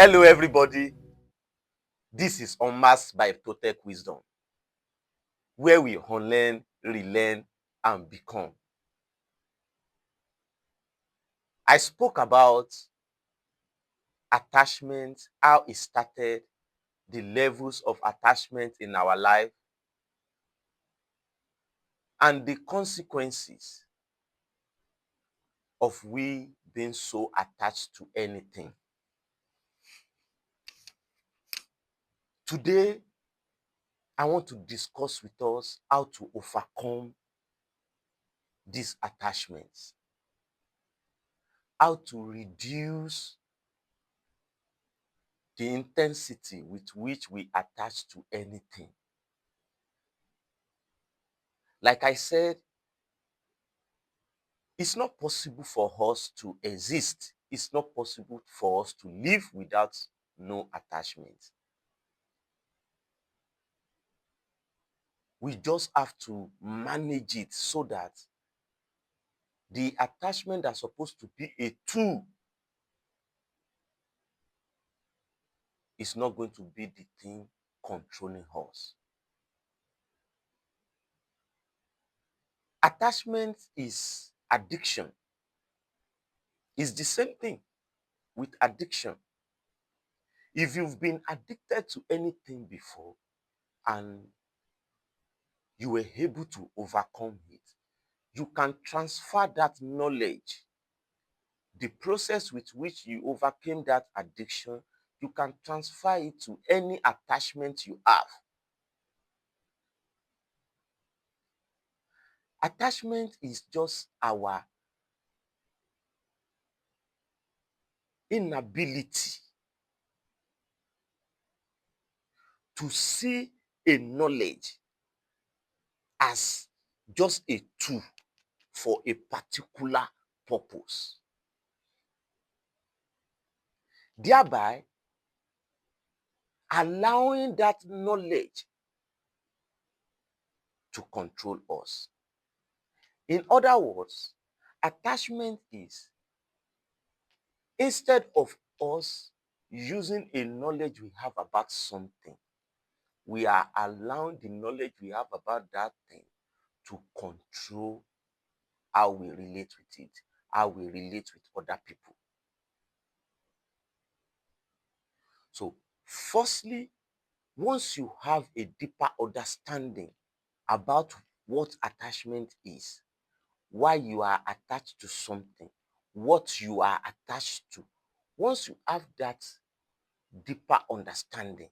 Hello, everybody. This is Unmasked by Protect Wisdom, where we unlearn, relearn, and become. I spoke about attachment, how it started, the levels of attachment in our life, and the consequences of we being so attached to anything. Today, I want to discuss with us how to overcome these attachments, how to reduce the intensity with which we attach to anything. Like I said, it's not possible for us to exist. It's not possible for us to live without no attachment. We just have to manage it so that the attachment that's supposed to be a tool is not going to be the thing controlling us. Attachment is addiction. It's the same thing with addiction. If you've been addicted to anything before and you were able to overcome it, you can transfer that knowledge, the process with which you overcame that addiction, you can transfer it to any attachment you have. Attachment is just our inability to see a knowledge as just a tool for a particular purpose, thereby allowing that knowledge to control us. In other words, attachment is, instead of us using a knowledge we have about something, we are allowing the knowledge we have about that thing to control how we relate with it, how we relate with other people. So, firstly, once you have a deeper understanding about what attachment is, why you are attached to something, what you are attached to, once you have that deeper understanding,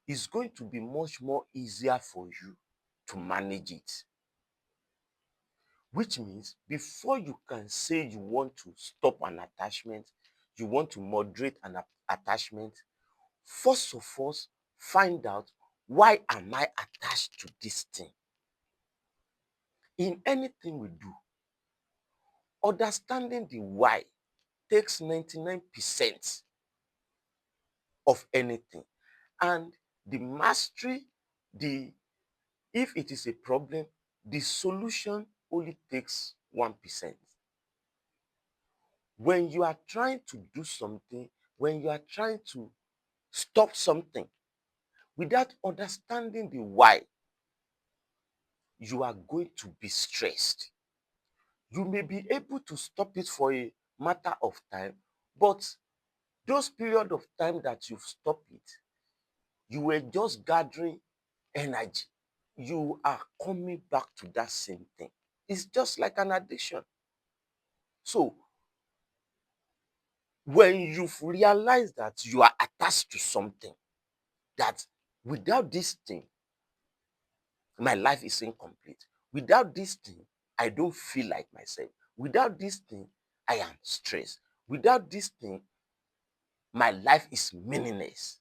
it's going to be much more easier for you to manage it. Which means before you can say you want to stop an attachment, you want to moderate an attachment, first of all, find out, why am I attached to this thing? In anything we do, understanding the why takes 99% of anything. And the mastery, the if it is a problem, the solution only takes 1%. When you are trying to do something, when you are trying to stop something, without understanding the why, you are going to be stressed. You may be able to stop it for a matter of time, but those period of time that you've stopped it, you were just gathering energy. You are coming back to that same thing. It's just like an addiction. So when you've realized that you are attached to something, that without this thing, my life is incomplete. Without this thing, I don't feel like myself. Without this thing, I am stressed. Without this thing, my life is meaningless.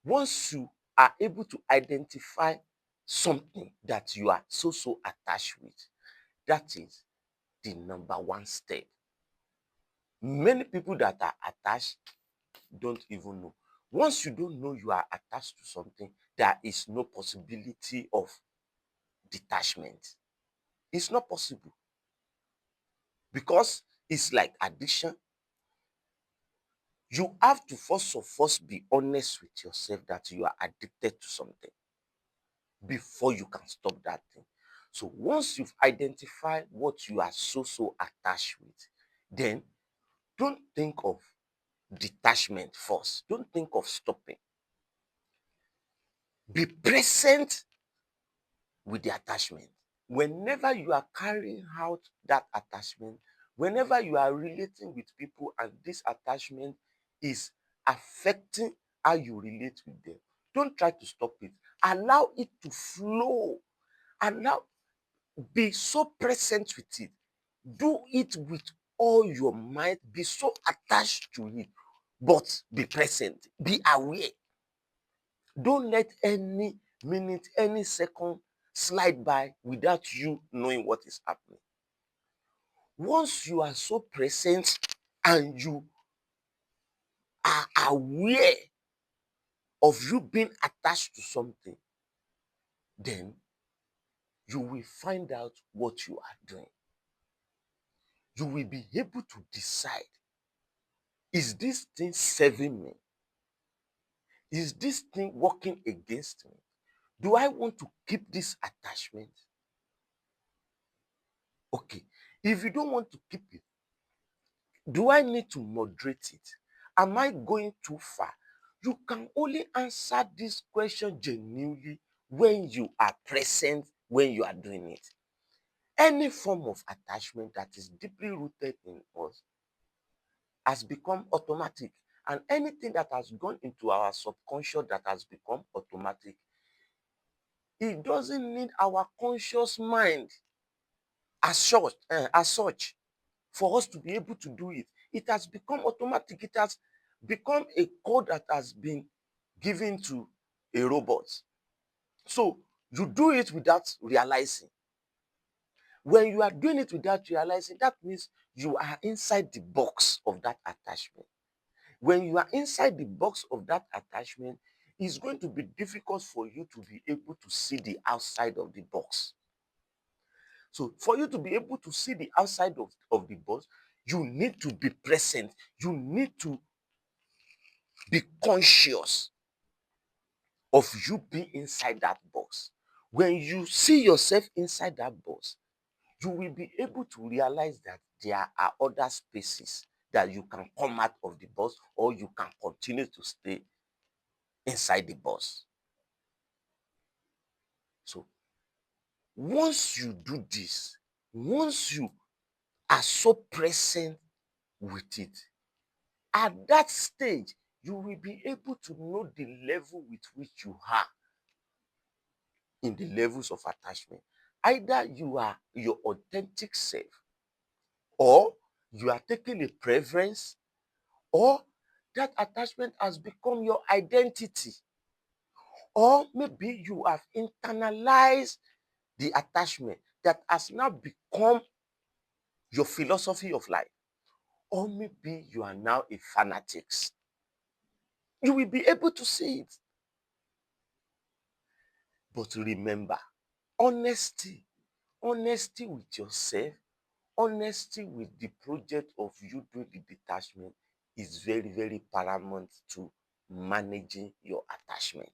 Once you are able to identify something that you are so attached with, that is the number one step. Many people that are attached don't even know. Once you don't know you are attached to something, there is no possibility of detachment. It's not possible because it's like addiction. You have to first of all be honest with yourself that you are addicted to something before you can stop that thing. So once you've identified what you are so attached with, then don't think of detachment first. Don't think of stopping. Be present with the attachment. Whenever you are carrying out that attachment, whenever you are relating with people and this attachment is affecting how you relate with them, don't try to stop it. Allow it to flow. Allow, be so present with it. Do it with all your might. Be so attached to it, but be present. Be aware. Don't let any minute, any second slide by without you knowing what is happening. Once you are so present and you are aware of you being attached to something, then you will find out what you are doing. You will be able to decide, is this thing serving me? Is this thing working against me? Do I want to keep this attachment? Okay. If you don't want to keep it, do I need to moderate it? Am I going too far? You can only answer this question genuinely when you are present, when you are doing it. Any form of attachment that is deeply rooted in us has become automatic. And anything that has gone into our subconscious that has become automatic, it doesn't need our conscious mind as such for us to be able to do it. It has become automatic. It has become a code that has been given to a robot. So you do it without realizing. When you are doing it without realizing, that means you are inside the box of that attachment. When you are inside the box of that attachment, it's going to be difficult for you to be able to see the outside of the box. So for you to be able to see the outside of the box, you need to be present. You need to be conscious of you being inside that box. When you see yourself inside that box, you will be able to realize that there are other spaces that you can come out of the box, or you can continue to stay inside the box. So once you do this, once you are so present with it, at that stage, you will be able to know the level with which you are in the levels of attachment. Either you are your authentic self, or you are taking a preference, or that attachment has become your identity, or maybe you have internalized the attachment that has now become your philosophy of life, or maybe you are now a fanatic. You will be able to see it. But remember, honesty, honesty with yourself, honesty with the project of you doing the detachment is very paramount to managing your attachment.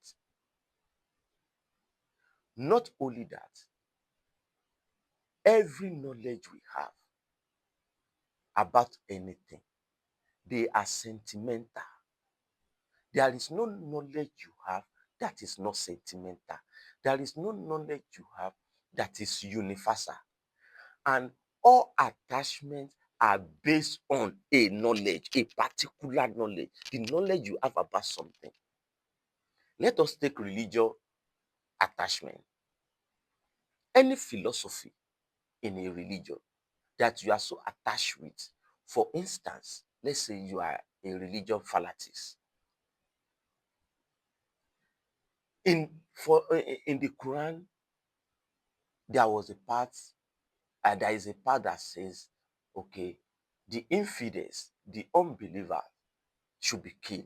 Not only that, every knowledge we have about anything, they are sentimental. There is no knowledge you have that is not sentimental. There is no knowledge you have that is universal. And all attachments are based on a knowledge, a particular knowledge, the knowledge you have about something. Let us take religious attachment. Any philosophy in a religion that you are so attached with. For instance, let's say you are a religion fanatic. In the Quran, there was a part, there is a part that says, okay, the infidels, the unbelievers should be killed.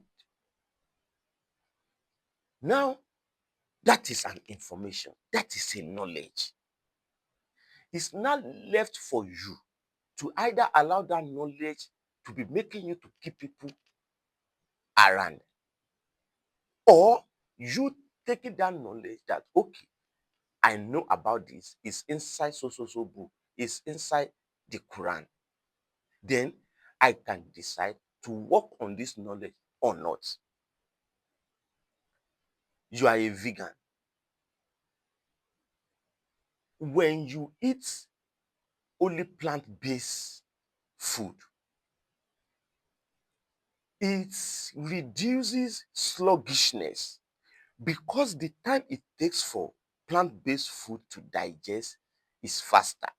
Now, that is an information. That is a knowledge. It's now left for you to either allow that knowledge to be making you to kill people, around. Or you taking that knowledge that, okay, I know about this, it's inside so book, it's inside the Quran. Then I can decide to work on this knowledge or not. You are a vegan. When you eat only plant-based food, it reduces sluggishness because the time it takes for plant-based food to digest is faster,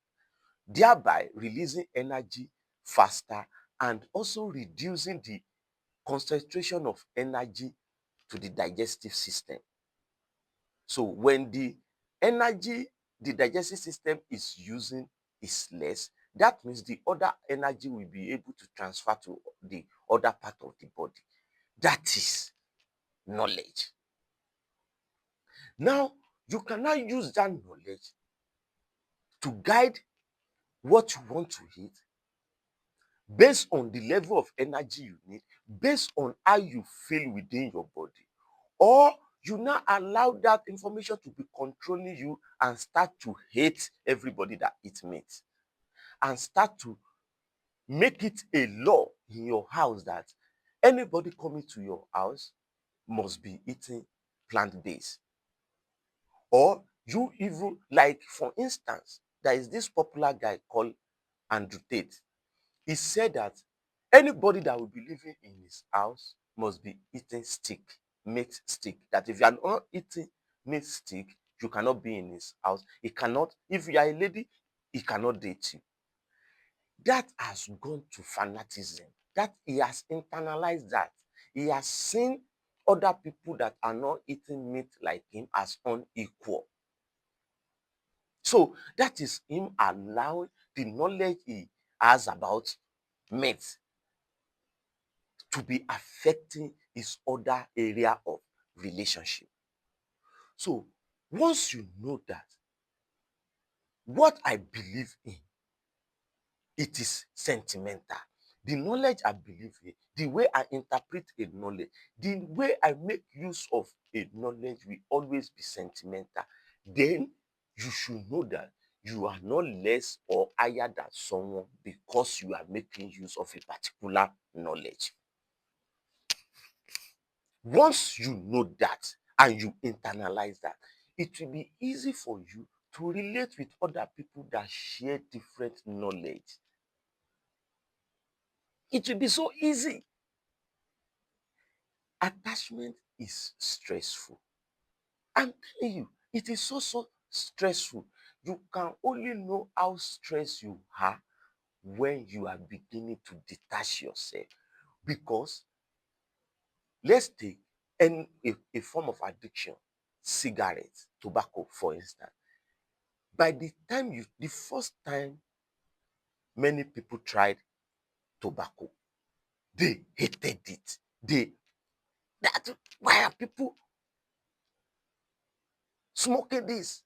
thereby releasing energy faster and also reducing the concentration of energy to the digestive system. So when the energy the digestive system is using is less, that means the other energy will be able to transfer to the other part of the body. That is knowledge. Now, you can now use that knowledge to guide what you want to eat based on the level of energy you need, based on how you feel within your body. Or you now allow that information to be controlling you and start to hate everybody that eats meat and start to make it a law in your house that anybody coming to your house must be eating plant-based. Or you even, like for instance, there is this popular guy called Andrew Tate. He said that anybody that will be living in his house must be eating steak, meat steak. That if you are not eating meat steak, you cannot be in his house. He cannot, if you are a lady, he cannot date you. That has gone to fanaticism. That he has internalized that. He has seen other people that are not eating meat like him as unequal. So that is him allowing the knowledge he has about meat to be affecting his other area of relationship. So once you know that, what I believe in, it is sentimental. The knowledge I believe in, the way I interpret a knowledge, the way I make use of a knowledge will always be sentimental. Then you should know that you are not less or higher than someone because you are making use of a particular knowledge. Once you know that and you internalize that, it will be easy for you to relate with other people that share different knowledge. It will be so easy. Attachment is stressful. I'm telling you, it is so stressful. You can only know how stressed you are when you are beginning to detach yourself. Because let's take a form of addiction, cigarettes, tobacco, for instance. By the time the first time many people tried tobacco, they hated it. That why are people smoking this?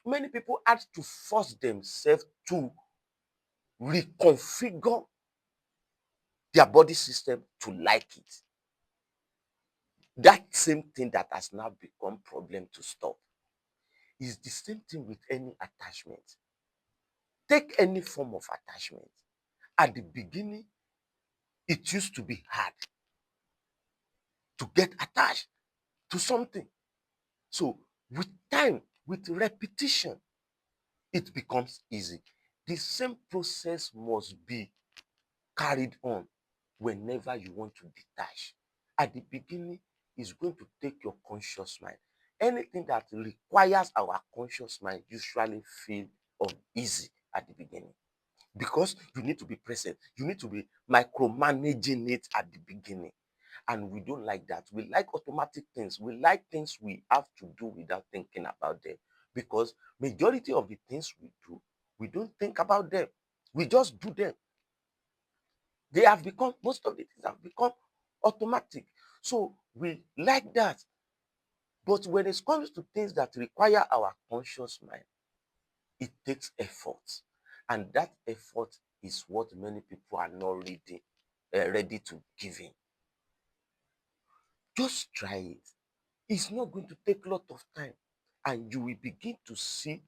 Many people had to force themselves to reconfigure their body system to like it. That same thing that has now become problem to stop is the same thing with any attachment. Take any form of attachment. At the beginning, it used to be hard to get attached to something. So with time, with repetition, it becomes easy. The same process must be carried on whenever you want to detach. At the beginning, it's going to take your conscious mind. Anything that requires our conscious mind usually feel uneasy at the beginning because you need to be present. You need to be micromanaging it at the beginning. And we don't like that. We like automatic things. We like things we have to do without thinking about them. Because majority of the things we do, we don't think about them. We just do them. Most of the things have become automatic. So we like that. But when it comes to things that require our conscious mind, it takes effort. And that effort is what many people are not reading. ready to give in. Just try it. It's not going to take a lot of time, and you will begin to see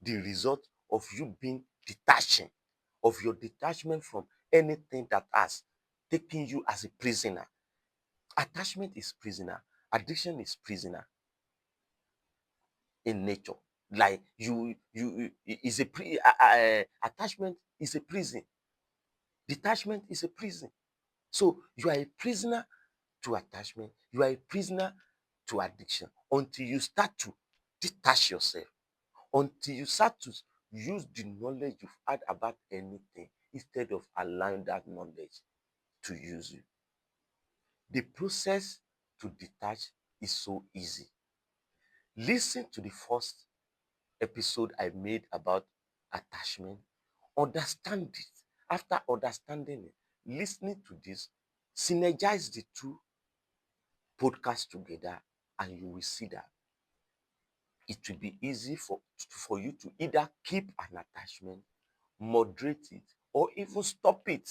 the result of you being detaching, of your detachment from anything that has taken you as a prisoner. Attachment is prisoner. Addiction is prisoner in nature. Like is a attachment is a prison. Detachment is a prison. So you are a prisoner to attachment. You are a prisoner to addiction until you start to detach yourself, until you start to use the knowledge you've had about anything instead of allowing that knowledge to use you. The process to detach is so easy. Listen to the first episode I made about attachment. Understand it. After understanding it, listening to this, synergize the two podcasts together, and you will see that it will be easy for you to either keep an attachment, moderate it, or even stop it.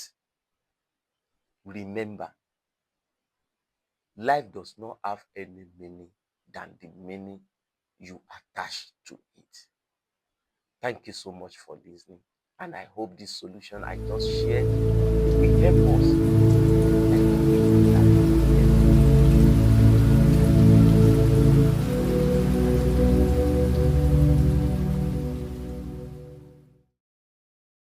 Remember, life does not have any meaning than the meaning you attach to it. Thank you so much for listening, and I hope this solution I just shared will help us. Thank you.